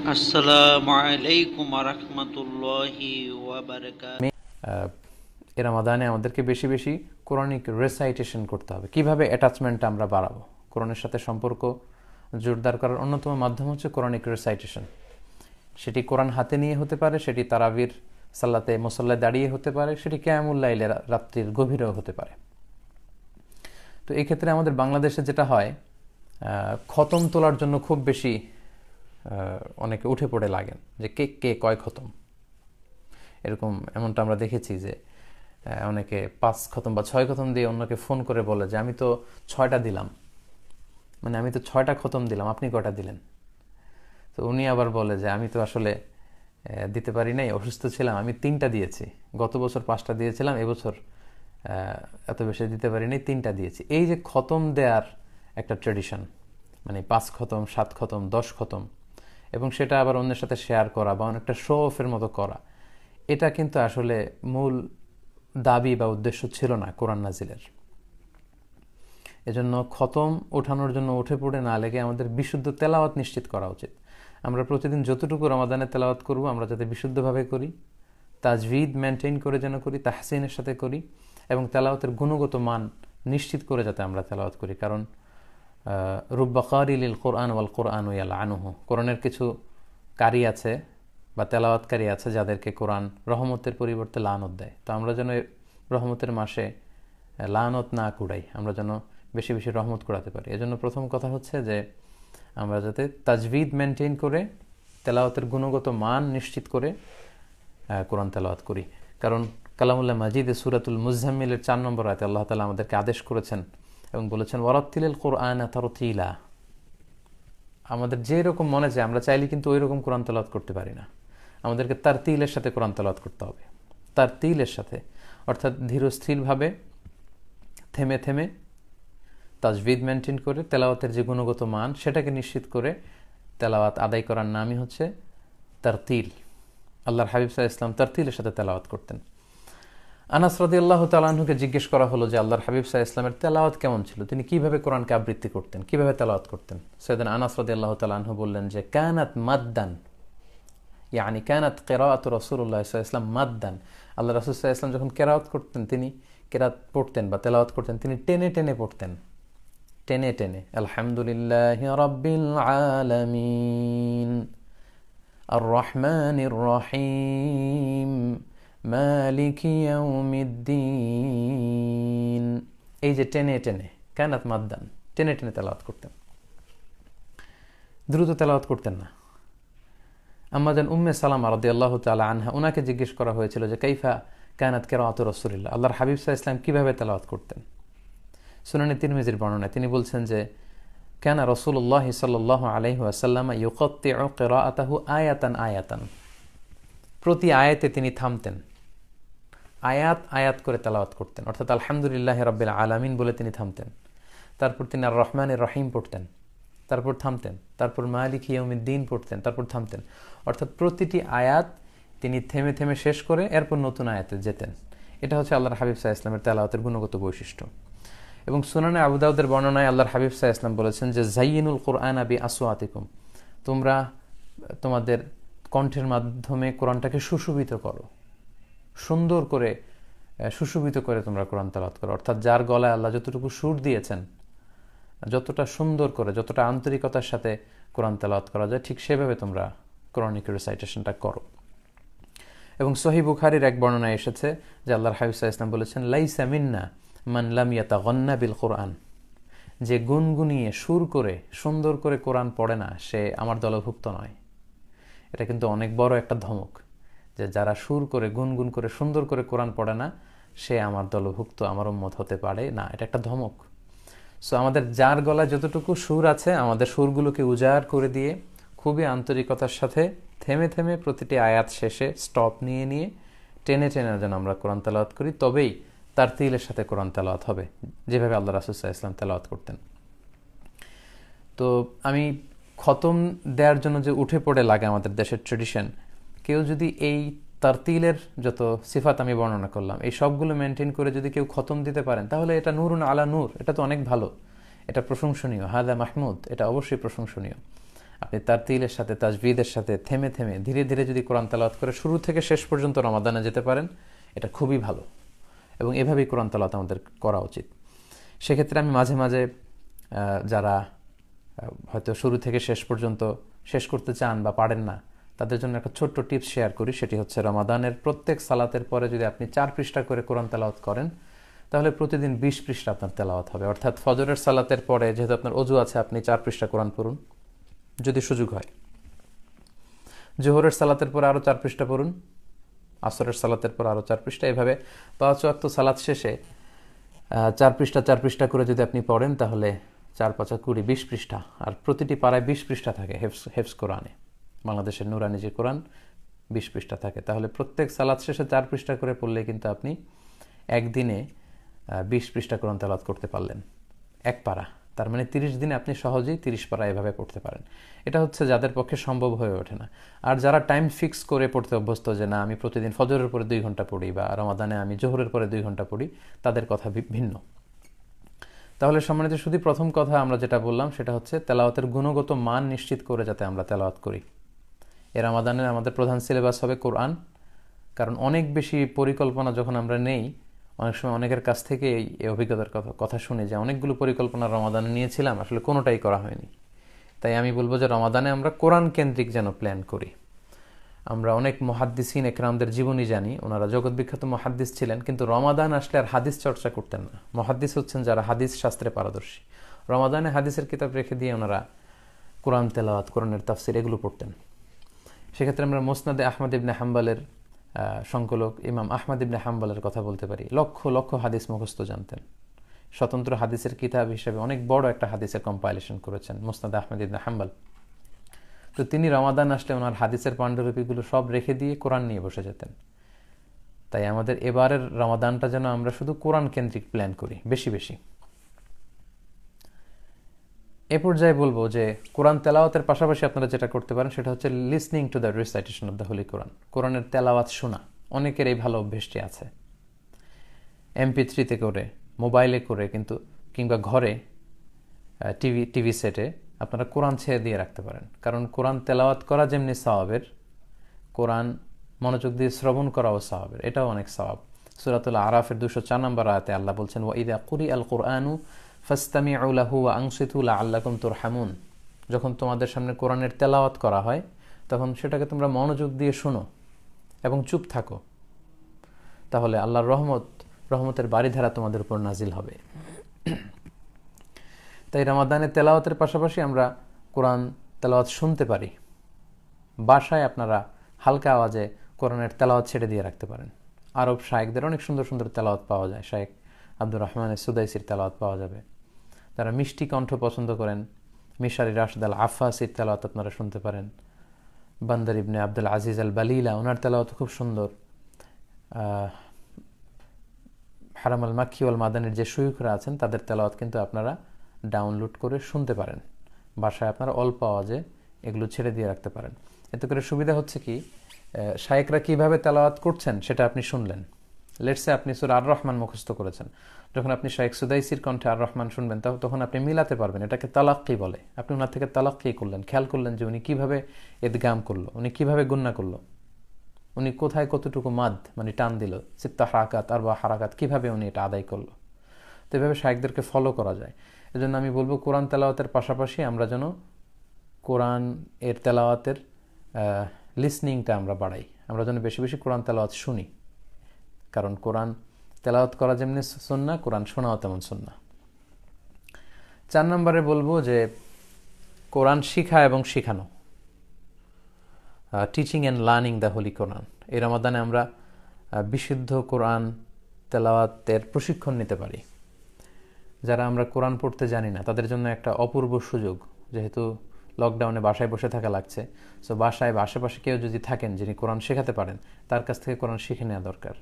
আসসালামু আলাইকুম রহমতুল্লাহি ওয়া বারাকাতুহু। এই রমাদানে আমাদেরকে বেশি বেশি কোরআনিক রেসাইটেশন করতে হবে। কিভাবে অ্যাটাচমেন্টটা আমরা বাড়াবো, কোরআনের সাথে সম্পর্ক জোরদার করার অন্যতম মাধ্যম হচ্ছে কোরআনিক রেসাইটেশন। সেটি কোরআন হাতে নিয়ে হতে পারে, সেটি তারাবির সাল্লাতে মুসল্লায় দাঁড়িয়ে হতে পারে, সেটি কিয়ামুল লাইলে রাত্রির গভীরেও হতে পারে। তো এই ক্ষেত্রে আমাদের বাংলাদেশে যেটা হয়, খতম তোলার জন্য খুব বেশি অনেকে উঠে পড়ে লাগেন যে কে কে কয় খতম। এমনটা আমরা দেখেছি যে অনেকে 5 খতম বা 6 খতম দিয়ে অন্যকে ফোন করে বলে যে আমি তো 6টা দিলাম, মানে আমি তো 6টা খতম দিলাম, আপনি কয়টা দিলেন? তো উনি আবার বলে যে আমি তো আসলে দিতে পারি নাই, অসুস্থ ছিলাম, আমি 3টা দিয়েছি। গত বছর 5টা দিয়েছিলাম, এবছর এত বেশি দিতে পারি নাই, 3টা দিয়েছি। এই যে খতম দেওয়ার একটা ট্রেডিশন, মানে 5 খতম, 7 খতম, 10 খতম, এবং সেটা আবার অন্যের সাথে শেয়ার করা বা অনেকটা শো অফের মতো করা, এটা কিন্তু আসলে মূল দাবি বা উদ্দেশ্য ছিল না কোরআন নাজিলের। এজন্য খতম ওঠানোর জন্য উঠে পড়ে না লেগে আমাদের বিশুদ্ধ তেলাওয়াত নিশ্চিত করা উচিত। আমরা প্রতিদিন যতটুকু রমাদানে তেলাওয়াত করব আমরা যাতে বিশুদ্ধভাবে করি, তাজভিদ মেনটেন করে যেন করি, তাহসিনের সাথে করি, এবং তেলাওয়াতের গুণগত মান নিশ্চিত করে যাতে আমরা তেলাওয়াত করি। কারণ রুব্বা কারিলিল কোরআন ওয়াল কোরআন ইয়ালআনুহু, কোরআনের কিছু কারি আছে বা তেলাওয়াতকারী আছে যাদেরকে কোরআন রহমতের পরিবর্তে লানত দেয়। তো আমরা যেন রহমতের মাসে লানত না কুড়াই, আমরা যেন বেশি বেশি রহমত কুড়াতে পারি। এজন্য প্রথম কথা হচ্ছে যে আমরা যাতে তাজভিদ মেনটেন করে তেলাওয়াতের গুণগত মান নিশ্চিত করে কোরআন তেলাওয়াত করি। কারণ কালামুল্লাহ মাজিদে সূরাতুল মুজাম্মিলের 4 নম্বর আয়াতে আল্লাহ তাআলা আমাদেরকে আদেশ করেছেন এবং বলেছেন ওয়ারাত্তিলিল কোরআনা তারতিলা। আমাদের যে রকম মনে চায় আমরা চাইলে কিন্তু ওই রকম কোরআন তেলাওয়াত করতে পারি না, আমাদেরকে তারতিলের সাথে কোরআন তেলাওয়াত করতে হবে। তারতিলের সাথে অর্থাৎ ধীরস্থিরভাবে, থেমে থেমে, তাজভিদ মেনটেন করে তেলাওয়াতের যে গুণগত মান সেটাকে নিশ্চিত করে তেলাওয়াত আদায় করার নামই হচ্ছে তারতিল। আল্লাহর হাবিব সাল্লাল্লাহু আলাইহি ওয়াসাল্লাম তারতিলের সাথে তেলাওয়াত করতেন। আনাস রাদিয়াল্লাহু তাআলা আনহুকে জিজ্ঞেস করা হলো যে আল্লাহর হাবিব সাল্লাল্লাহু আলাইহি ওয়াসাল্লামের তেলাওয়াত কেমন ছিল, তিনি কিভাবে কোরআনকে আবৃত্তি করতেন, কিভাবে তেলাওয়াত করতেন। সাইয়েদনা আনাস রাদিয়াল্লাহু তাআলা আনহু বললেন যে কানাত মাদ্দান, ইয়ানি কানাত কিরাআতু রাসূলুল্লাহ সাল্লাল্লাহু আলাইহি ওয়াসাল্লাম মাদ্দান। আল্লাহ রাসূল সাল্লাল্লাহু আলাইহি ওয়াসাল্লাম যখন কিরাআত করতেন, তিনি কিরাআত পড়তেন বা তেলাওয়াত করতেন, তিনি টেনে টেনে পড়তেন, টেনে টেনে। আলহামদুলিল্লাহি রাব্বিল আলামিন আর রহমানির রহিম মালিকি ইয়াউমিদ্দিন। এই যে টেনে টেনে, কানাত মাদ্দান, টেনে টেনে তেলাওয়াত করতেন, দ্রুত তেলাওয়াত করতেন না। আম্মাজান উম্মে সালামা রাদিয়াল্লাহু তাআলা আনহা, ওনাকে জিজ্ঞেস করা হয়েছিল যে কাইফা কানাত কিরাআতু রাসূলিল্লাহ, আল্লাহর হাবিব সাল্লাল্লাহু আলাইহি ওয়াসাল্লাম কিভাবে তেলাওয়াত করতেন। সুনানে তিরমিজির বর্ণনায় তিনি বলছেন যে কানা রাসূলুল্লাহ সাল্লাল্লাহু আলাইহি ওয়াসাল্লাম ইউকাত্তিউ কিরাআতাহু আয়াতান আয়াতান, প্রতি আয়াতে তিনি থামতেন, আয়াত আয়াত করে তেলাওয়াত করতেন। অর্থাৎ আলহামদুলিল্লাহি রাব্বিল আলামিন বলে তিনি থামতেন, তারপর তিনি আর রহমানির রহিম পড়তেন, তারপর থামতেন, তারপর মালিকি ইয়াউমিদ্দিন পড়তেন, তারপর থামতেন। অর্থাৎ প্রতিটি আয়াত তিনি থেমে থেমে শেষ করে এরপর নতুন আয়াতে যেতেন। এটা হচ্ছে আল্লাহর হাবিব সাল্লাল্লাহু আলাইহি ওয়াসাল্লামের তেলাওয়াতের গুণগত বৈশিষ্ট্য। এবং সুনানে আবু দাউদের বর্ণনায় আল্লাহর হাবিব সাল্লাল্লাহু আলাইহি ওয়াসাল্লাম বলেছেন যে জাইয়িনুল কুরআনা বিআসওয়াতিকুম, তোমরা তোমাদের কণ্ঠের মাধ্যমে কোরআনটাকে সুশোভিত করো, সুন্দর করে সুশোভিত করে তোমরা কোরআন তেলাওয়াত করো। অর্থাৎ যার গলায় আল্লাহ যতটুকু সুর দিয়েছেন, যতটা সুন্দর করে, যতটা আন্তরিকতার সাথে কোরআন তেলাওয়াত করা যায়, ঠিক সেভাবে তোমরা কোরআনিক রিসাইটেশনটা করো। এবং সহিহ বুখারীর এক বর্ণনায় এসেছে যে আল্লাহর হাবিব সাল্লাল্লাহু আলাইহি ওয়াসাল্লাম বলেছেন লাইসা মিন্না মান লাম ইয়াতাগান্না বিল কোরআন, যে গুনগুনিয়ে সুর করে সুন্দর করে কোরআন পড়ে না সে আমার দলভুক্ত নয়। এটা কিন্তু অনেক বড় একটা ধমক, যে যারা সুর করে গুনগুন করে সুন্দর করে কোরআন পড়ে না সে আমার দলভুক্ত, আমার উম্মত হতে পারে না। এটা একটা ধমক। সো আমাদের যার গলায় যতটুকু সুর আছে আমাদের সুরগুলোকে উজাড় করে দিয়ে খুবই আন্তরিকতার সাথে থেমে থেমে প্রতিটি আয়াত শেষে স্টপ নিয়ে নিয়ে টেনে টেনে যেন আমরা কোরআন তেলাওয়াত করি, তবেই তারতিলের সাথে কোরআন তেলাওয়াত হবে, যেভাবে আল্লাহ রাসূল সাল্লাল্লাহু আলাইহি ওয়াসাল্লাম তেলাওয়াত করতেন। তো আমি খতম দেওয়ার জন্য যে উঠে পড়ে লাগে আমাদের দেশের ট্রেডিশন, কেউ যদি এই তারতিলের যত সিফাত আমি বর্ণনা করলাম এই সবগুলো মেনটেন করে যদি কেউ খতম দিতে পারেন তাহলে এটা নূরুন আলা নূর, এটা তো অনেক ভালো, এটা প্রশংসনীয়। হাদা মাহমুদ, এটা অবশ্যই প্রশংসনীয়। আপনি তারতিলের সাথে, তাজবিদের সাথে থেমে থেমে ধীরে ধীরে যদি কোরআন তেলাওয়াত করে শুরু থেকে শেষ পর্যন্ত রমাদানে যেতে পারেন, এটা খুবই ভালো, এবং এভাবেই কোরআন তেলাওয়াত আমাদের করা উচিত। সেক্ষেত্রে আমি মাঝে মাঝে যারা হয়তো শুরু থেকে শেষ পর্যন্ত শেষ করতে চান বা পারেন না, তাদের জন্য একটা ছোট্ট টিপস শেয়ার করি। সেটি হচ্ছে, রমাদানের প্রত্যেক সালাতের পরে যদি আপনি 4 পৃষ্ঠা করে কোরআন তেলাওয়াত করেন, তাহলে প্রতিদিন 20 পৃষ্ঠা আপনার তেলাওয়াত হবে। অর্থাৎ ফজরের সালাতের পরে যেহেতু আপনার অজু আছে, আপনি 4 পৃষ্ঠা কোরআন পড়ুন যদি সুযোগ হয়। জোহরের সালাতের পরে আরও 4 পৃষ্ঠা পড়ুন, আসরের সালাতের পর আরও 4 পৃষ্ঠা, এভাবে 5 ওয়াক্ত সালাত শেষে 4 পৃষ্ঠা করে যদি আপনি পড়েন, তাহলে 4 5 20 20 পৃষ্ঠা। আর প্রতিটি পাড়ায় 20 পৃষ্ঠা থাকে হেফজ কোরআনে। বাংলাদেশের নুরানি যে কোরআন 20 পৃষ্ঠা থাকে, তাহলে প্রত্যেক সালাত শেষে 4 পৃষ্ঠা করে পড়লে কিন্তু আপনি একদিনে 20 পৃষ্ঠা কোরআন তেলাওয়াত করতে পারলেন, এক পারা। তার মানে 30 দিনে আপনি সহজেই 30 পারা এভাবে পড়তে পারেন। এটা হচ্ছে যাদের পক্ষে সম্ভব হয়ে ওঠে না। আর যারা টাইম ফিক্স করে পড়তে অভ্যস্ত, যে না আমি প্রতিদিন ফজরের পরে 2 ঘন্টা পড়ি, বা রমাদানে আমি জোহরের পরে 2 ঘন্টা পড়ি, তাদের কথা ভিন্ন। তাহলে সম্মানিত, শুধু প্রথম কথা আমরা যেটা বললাম সেটা হচ্ছে তেলাওয়াতের গুণগত মান নিশ্চিত করে যাতে আমরা তেলাওয়াত করি। এর রমাদানে আমাদের প্রধান সিলেবাস হবে কোরআন, কারণ অনেক বেশি পরিকল্পনা যখন আমরা নেই, অনেক সময় অনেকের কাছ থেকে এই অভিজ্ঞতার কথা শুনি যে অনেকগুলো পরিকল্পনা রমাদানে নিয়েছিলাম, আসলে কোনোটাই করা হয়নি। তাই আমি বলবো যে রমাদানে আমরা কোরআন কেন্দ্রিক যেন প্ল্যান করি। আমরা অনেক মুহাদ্দিসিন একরামদের জীবনী জানি, ওনারা জগৎ বিখ্যাত মুহাদ্দিস ছিলেন, কিন্তু রমাদান আসলে আর হাদিস চর্চা করতেন না। মুহাদ্দিস হচ্ছেন যারা হাদিস শাস্ত্রে পারদর্শী। রমাদানে হাদিসের কিতাব রেখে দিয়ে ওনারা কোরআন তেলাওয়াত, কোরআনের তাফসির এগুলো পড়তেন। সেক্ষেত্রে আমরা মুসনাদে আহমদ ইবনে হাম্বলের সংকলক ইমাম আহমদ ইবনে হাম্বলের কথা বলতে পারি। লক্ষ লক্ষ হাদিস মুখস্থ জানতেন। স্বতন্ত্র হাদিসের কিতাব হিসেবে অনেক বড় একটা হাদিসের কম্পাইলেশন করেছেন মুসনাদে আহমদ ইবনে হাম্বল। তো তিনি রমাদান আসলে ওনার হাদিসের পাণ্ডুলিপিগুলো সব রেখে দিয়ে কোরআন নিয়ে বসে যেতেন। তাই আমাদের এবারের রমাদানটা যেন আমরা শুধু কোরআন কেন্দ্রিক প্ল্যান করি বেশি বেশি। এ পর্যায়ে বলবো যে কোরআন তেলাওয়াতের পাশাপাশি আপনারা যেটা করতে পারেন সেটা হচ্ছে listening to the recitation of the holy Quran. কোরআনের তেলাওয়াত শোনা অনেকের এই ভালো অভ্যেসটি আছে। MP3-তে করে, মোবাইলে করে, কিন্তু কিংবা ঘরে টিভি সেটে আপনারা কোরআন ছেড়ে দিয়ে রাখতে পারেন। কারণ কোরআন তেলাওয়াত করা যেমনি সওয়াবের, কোরআন মনোযোগ দিয়ে শ্রবণ করাও সওয়াবের, এটাও অনেক সওয়াব। সূরাতুল আরাফের 204 নম্বর আয়াতে আল্লাহ বলছেন, ওয়া ইযা কুরিআল কুরআনু ফাসতামিউ লাহু ওয়া আনসিতু লাআল্লাকুম তুরহামুন। যখন তোমাদের সামনে কোরআনের তেলাওয়াত করা হয়, তখন সেটাকে তোমরা মনোযোগ দিয়ে শোনো এবং চুপ থাকো, তাহলে আল্লাহর রহমতের বাড়িধারা তোমাদের উপর নাজিল হবে। তাই রমাদানের তেলাওয়াতের পাশাপাশি আমরা কোরআন তেলাওয়াত শুনতে পারি। বাসায় আপনারা হালকা আওয়াজে কোরআনের তেলাওয়াত ছেড়ে দিয়ে রাখতে পারেন। আরব শায়েখদের অনেক সুন্দর সুন্দর তেলাওয়াত পাওয়া যায়। শায়েখ আব্দুর রহমানের সুদাইসির তেলাওয়াত পাওয়া যাবে। যারা মিষ্টি কণ্ঠ পছন্দ করেন, মিশারি রাশদ আল আফাসির তেলাওয়াত আপনারা শুনতে পারেন। বান্দার ইবনে আব্দুল আজিজ আল বালিলা, ওনার তেলাওয়াত খুব সুন্দর। হারাম আল মাক্কি ওয়াল মাদানির যে শয়ুখরা আছেন, তাদের তেলাওয়াত কিন্তু আপনারা ডাউনলোড করে শুনতে পারেন। বাসায় আপনারা অল্প আওয়াজে এগুলো ছেড়ে দিয়ে রাখতে পারেন। এতে করে সুবিধা হচ্ছে কি, শায়েকরা কিভাবে তেলাওয়াত করছেন সেটা আপনি শুনলেন। লেটসে আপনি সূরা আর রহমান মুখস্থ করেছেন, যখন আপনি শায়েখ সুদাইসির কণ্ঠে আর রহমান শুনবেন, তখন আপনি মিলাতে পারবেন। এটাকে তালাক্কি বলে। আপনি ওনার থেকে তালাক্কি করলেন, খেয়াল করলেন যে উনি কিভাবে ইদগাম করলো, উনি কিভাবে গুন্না করলো, উনি কোথায় কতটুকু মাদ মানে টান দিল, সিত্তা হারাকাত আর বা হারাকাত কিভাবে উনি এটা আদায় করলো। তো এভাবে শায়েকদেরকে ফলো করা যায়। এজন্য আমি বলবো কোরআন তেলাওয়াতের পাশাপাশি আমরা যেন কোরআন এর তেলাওয়াতের লিসনিংটা আমরা বাড়াই। আমরা যেন বেশি বেশি কোরআন তেলাওয়াত শুনি, কারণ কোরআন তেলাওয়াত করা যেমনি সুন্নাহ, কোরআন শোনাও তেমন সুন্নাহ। 4 নম্বরে বলবো যে কোরআন শিখা এবং শিখানো, teaching and learning the holy Quran. এই রমাদানে আমরা বিশুদ্ধ কোরআন তেলাওয়াতের প্রশিক্ষণ নিতে পারি। যারা আমরা কোরআন পড়তে জানি না, তাদের জন্য একটা অপূর্ব সুযোগ। যেহেতু লকডাউনে বাসায় বসে থাকা লাগছে, সো বাসায় বা আশেপাশে কেউ যদি থাকেন যিনি কোরআন শেখাতে পারেন, তার কাছ থেকে কোরআন শিখে নেওয়া দরকার।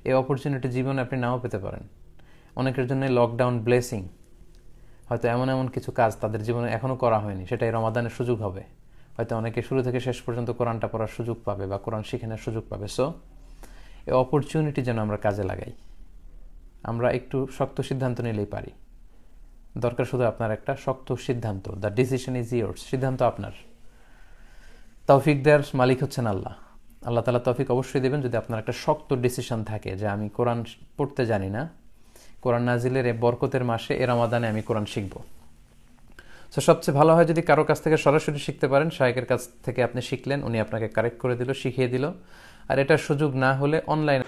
এই অপরচুনিটি জীবনে আপনি নাও পেতে পারেন। অনেকের জন্য লকডাউন ব্লেসিং। হয়তো এমন এমন কিছু কাজ তাদের জীবনে এখনও করা হয়নি, সেটাই রমাদানের সুযোগ হবে। হয়তো অনেকে শুরু থেকে শেষ পর্যন্ত কোরআনটা পড়ার সুযোগ পাবে বা কোরআন শিখে নেওয়ার সুযোগ পাবে। সো এই অপরচুনিটি যেন আমরা কাজে লাগাই। আমরা একটু শক্ত সিদ্ধান্ত নিলেই পারি। দরকার শুধু আপনার একটা শক্ত সিদ্ধান্ত। The decision is yours. সিদ্ধান্ত আপনার। তৌফিক দেওয়ার মালিক হচ্ছেন আল্লাহ। আল্লাহ তাআলা তৌফিক অবশ্যই দেবেন যদি আপনার একটা শক্ত ডিসিশন থাকে যে আমি কোরআন পড়তে জানি না, কোরআন নাজিলের এই বরকতের মাসে এ রমাদানে আমি কোরআন শিখব। তো সবচেয়ে ভালো হয় যদি কারো কাছ থেকে সরাসরি শিখতে পারেন, শায়েখের কাছ থেকে আপনি শিখলেন, উনি আপনাকে কারেক্ট করে দিল, শিখিয়ে দিল। আর এটার সুযোগ না হলে অনলাইনে